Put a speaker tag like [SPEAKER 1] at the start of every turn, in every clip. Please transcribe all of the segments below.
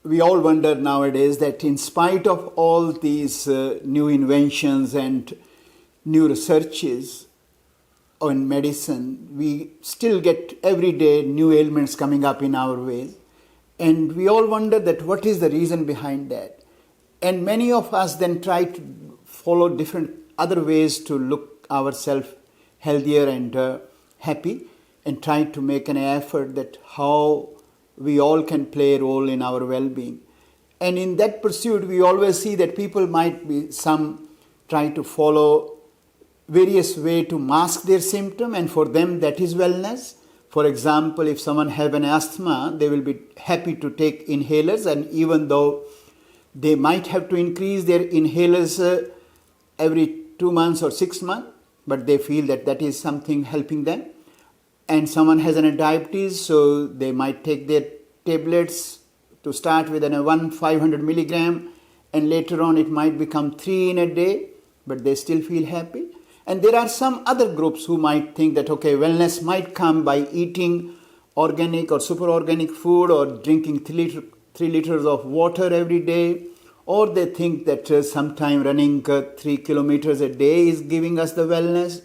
[SPEAKER 1] we all wonder nowadays that in spite of all these new inventions and new researches on medicine, we still get every day new ailments coming up in our ways. And we all wonder that what is the reason behind that. And many of us then try to follow different other ways to look ourselves healthier and happy, and try to make an effort that how we all can play a role in our well-being. And in that pursuit, we always see that people might be, some try to follow various ways to mask their symptom, and for them that is wellness. For example, if someone have an asthma, they will be happy to take inhalers, and even though they might have to increase their inhalers every 2 months or 6 months, but they feel that that is something helping them. And someone has a diabetes, so they might take their tablets to start with 500 milligram, and later on it might become 3 in a day, but they still feel happy. And there are some other groups who might think that, okay, wellness might come by eating organic or super organic food, or drinking 3 liters of water every day, or they think that sometime running 3 kilometers a day is giving us the wellness.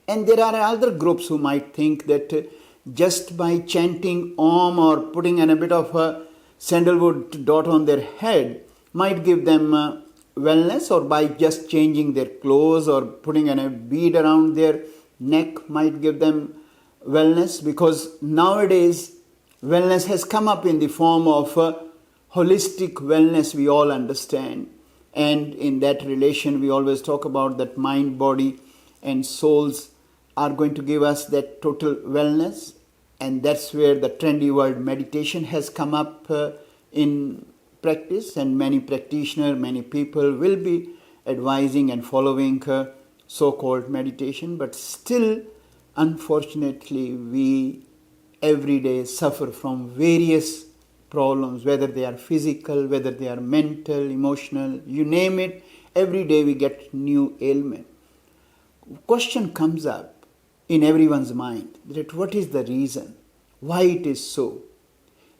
[SPEAKER 1] And there are other groups who might think that just by chanting Om or putting a bit of a sandalwood dot on their head might give them wellness, or by just changing their clothes or putting a bead around their neck might give them wellness. Because nowadays wellness has come up in the form of holistic wellness, we all understand. And in that relation, we always talk about that mind, body and souls are going to give us that total wellness. And that's where the trendy word meditation has come up in practice, and many practitioners, many people will be advising and following so-called meditation. But still, unfortunately, we every day suffer from various problems, whether they are physical, whether they are mental, emotional, you name it. Every day we get new ailment. Question comes up in everyone's mind that what is the reason, why it is so.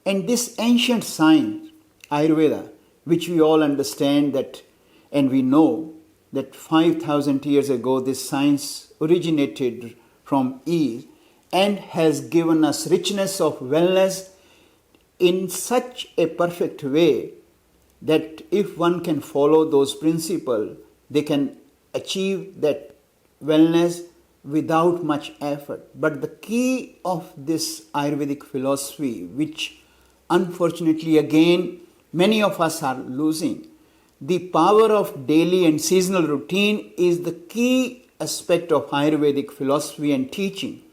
[SPEAKER 1] And this ancient science, Ayurveda, which we all understand that, and we know that 5,000 years ago this science originated from East and has given us richness of wellness in such a perfect way that if one can follow those principles, they can achieve that wellness without much effort. But the key of this Ayurvedic philosophy, which unfortunately again many of us are losing, the power of daily and seasonal routine is the key aspect of Ayurvedic philosophy and teaching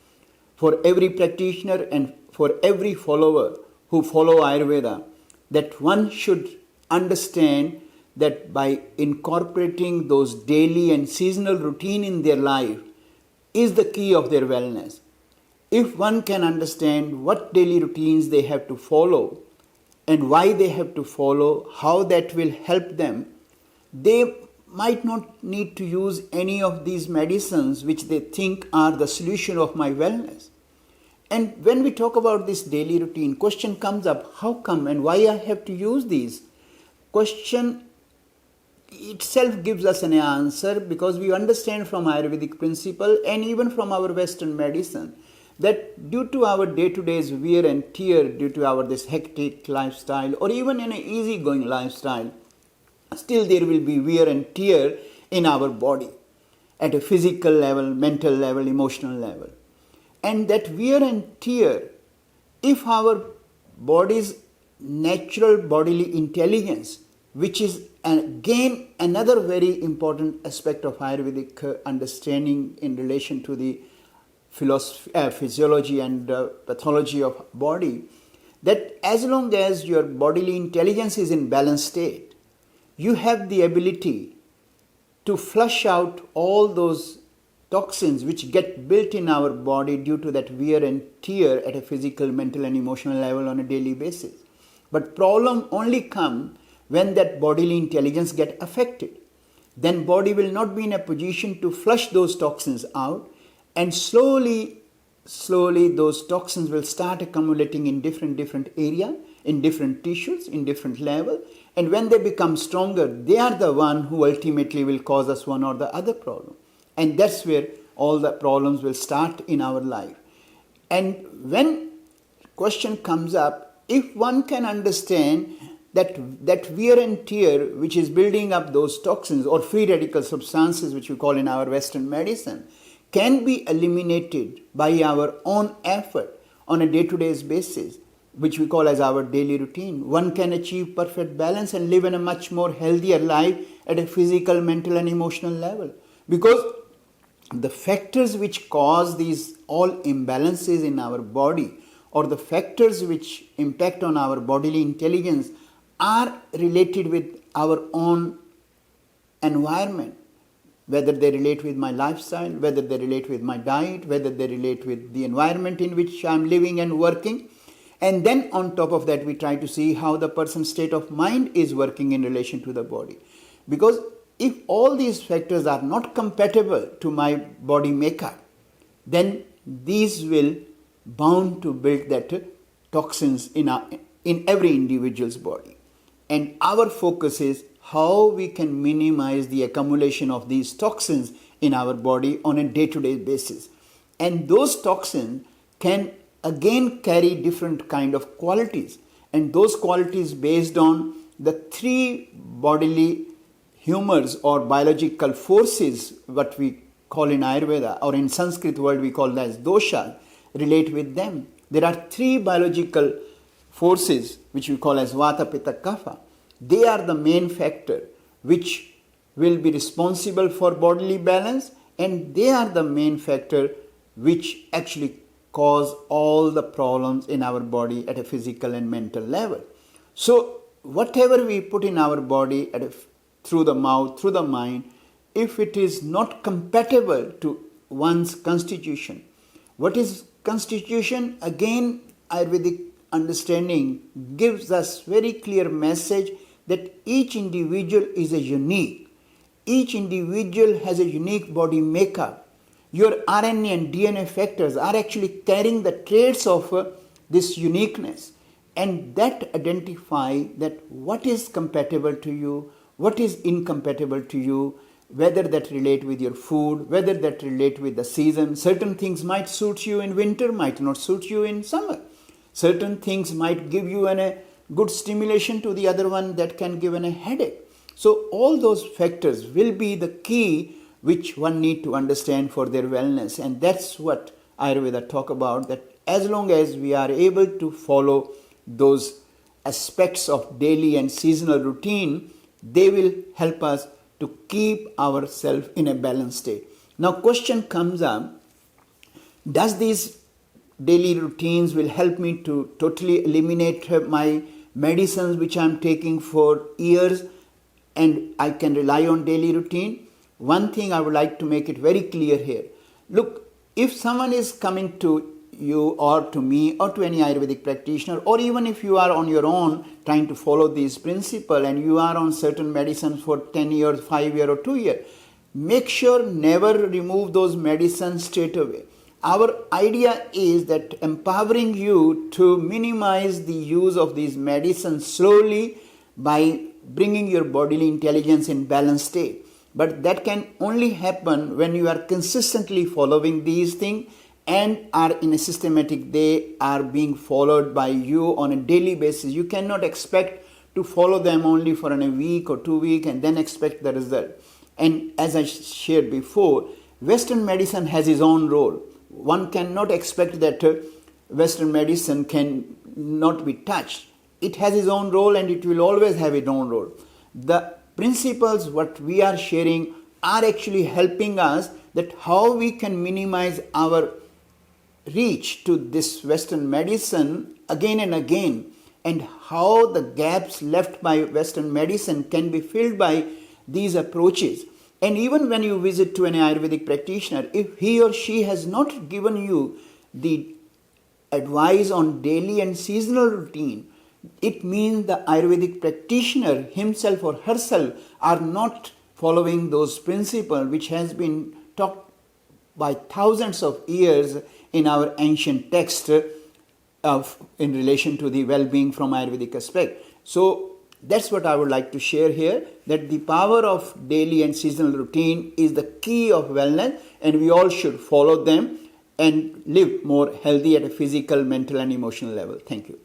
[SPEAKER 1] for every practitioner and for every follower who follow Ayurveda, that one should understand that by incorporating those daily and seasonal routine in their life is the key of their wellness. If one can understand what daily routines they have to follow and why they have to follow, how that will help them, they might not need to use any of these medicines which they think are the solution of my wellness. And when we talk about this daily routine, question comes up, how come and why I have to use these? Question itself gives us an answer, because we understand from Ayurvedic principle and even from our Western medicine that due to our day-to-day wear and tear, due to our this hectic lifestyle or even in an easygoing lifestyle, still there will be wear and tear in our body at a physical level, mental level, emotional level. And that wear and tear, if our body's natural bodily intelligence, which is again another very important aspect of Ayurvedic understanding in relation to the physiology and pathology of body, that as long as your bodily intelligence is in balanced state, you have the ability to flush out all those toxins which get built in our body due to that wear and tear at a physical, mental and emotional level on a daily basis. But problem only come when that bodily intelligence get affected. Then body will not be in a position to flush those toxins out, and slowly those toxins will start accumulating in different area, in different tissues, in different level. And when they become stronger, they are the one who ultimately will cause us one or the other problem. And that's where all the problems will start in our life. And when question comes up, if one can understand that wear and tear which is building up those toxins or free radical substances, which we call in our Western medicine, can be eliminated by our own effort on a day-to-day basis, which we call as our daily routine, one can achieve perfect balance and live in a much more healthier life at a physical, mental and emotional level. Because the factors which cause these all imbalances in our body, or the factors which impact on our bodily intelligence, are related with our own environment, whether they relate with my lifestyle, whether they relate with my diet, whether they relate with the environment in which I am living and working. And then on top of that, we try to see how the person's state of mind is working in relation to the body. Because if all these factors are not compatible to my body makeup, then these will bound to build that toxins in every individual's body. And our focus is how we can minimize the accumulation of these toxins in our body on a day-to-day basis. And those toxins can again carry different kind of qualities. And those qualities based on the three bodily humors or biological forces, what we call in Ayurveda, or in Sanskrit word we call as dosha, relate with them. There are three biological forces which we call as Vata, Pitta, Kapha. They are the main factor which will be responsible for bodily balance, and they are the main factor which actually cause all the problems in our body at a physical and mental level. So whatever we put in our body through the mouth, through the mind, if it is not compatible to one's constitution. What is constitution? Again, Ayurvedic understanding gives us very clear message that each individual is a unique. Each individual has a unique body makeup. Your RNA and DNA factors are actually carrying the traits of this uniqueness. And that identify that what is compatible to you, what is incompatible to you, whether that relate with your food, whether that relate with the season. Certain things might suit you in winter, might not suit you in summer. Certain things might give you a good stimulation to the other one that can give a headache. So all those factors will be the key which one need to understand for their wellness. And that's what Ayurveda talk about, that as long as we are able to follow those aspects of daily and seasonal routine, they will help us to keep ourselves in a balanced state. Now question comes up, does these daily routines will help me to totally eliminate my medicines which I am taking for years and I can rely on daily routine? One thing I would like to make it very clear here. Look, if someone is coming to you or to me or to any Ayurvedic practitioner, or even if you are on your own trying to follow these principles and you are on certain medicines for 10 years, 5 years or 2 years, make sure never remove those medicines straight away. Our idea is that empowering you to minimize the use of these medicines slowly by bringing your bodily intelligence in balanced state. But that can only happen when you are consistently following these things and are in a systematic, they are being followed by you on a daily basis. You cannot expect to follow them only for a week or 2 weeks and then expect the result. And as I shared before, Western medicine has its own role. One cannot expect that Western medicine can not be touched. It has its own role and it will always have its own role. The principles what we are sharing are actually helping us that how we can minimize our reach to this Western medicine again and again, and how the gaps left by Western medicine can be filled by these approaches. And even when you visit to an Ayurvedic practitioner, if he or she has not given you the advice on daily and seasonal routine, it means the Ayurvedic practitioner himself or herself are not following those principles which has been taught by thousands of years in our ancient text in relation to the well-being from Ayurvedic aspect. So that's what I would like to share here, that the power of daily and seasonal routine is the key of wellness, and we all should follow them and live more healthy at a physical, mental and emotional level. Thank you.